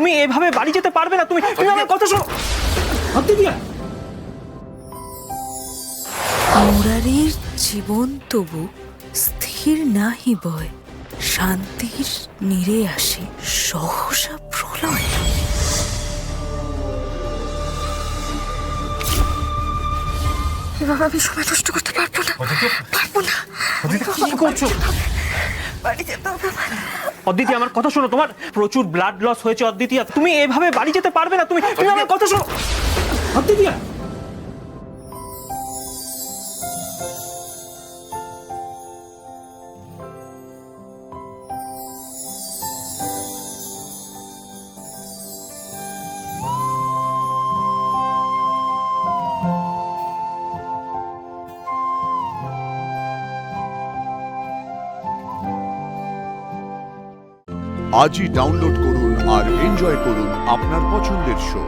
তুমি এভাবে বাড়ি যেতে পারবে না। তুমি তুমি আমার কথা শোনো। অদ্বিতীয়া, মুরারির জীবন তবু স্থির নাহি বয়, শান্তির নীরে আসে সহসা প্রলয়। এভাবে আমি সময় নষ্ট করতে পারবো না। কি করছো? বাড়ি যেতে হবে। অদ্বিতীয়া, আমার কথা শোনো। তোমার প্রচুর ব্লাড লস হয়েছে অদ্বিতীয়া। তুমি এভাবে বাড়ি যেতে পারবে না। তুমি তুমি আমার কথা শোনো। অদ্বিতীয়া, আজই ডাউনলোড করুন আর এনজয় করুন আপনার পছন্দের শো।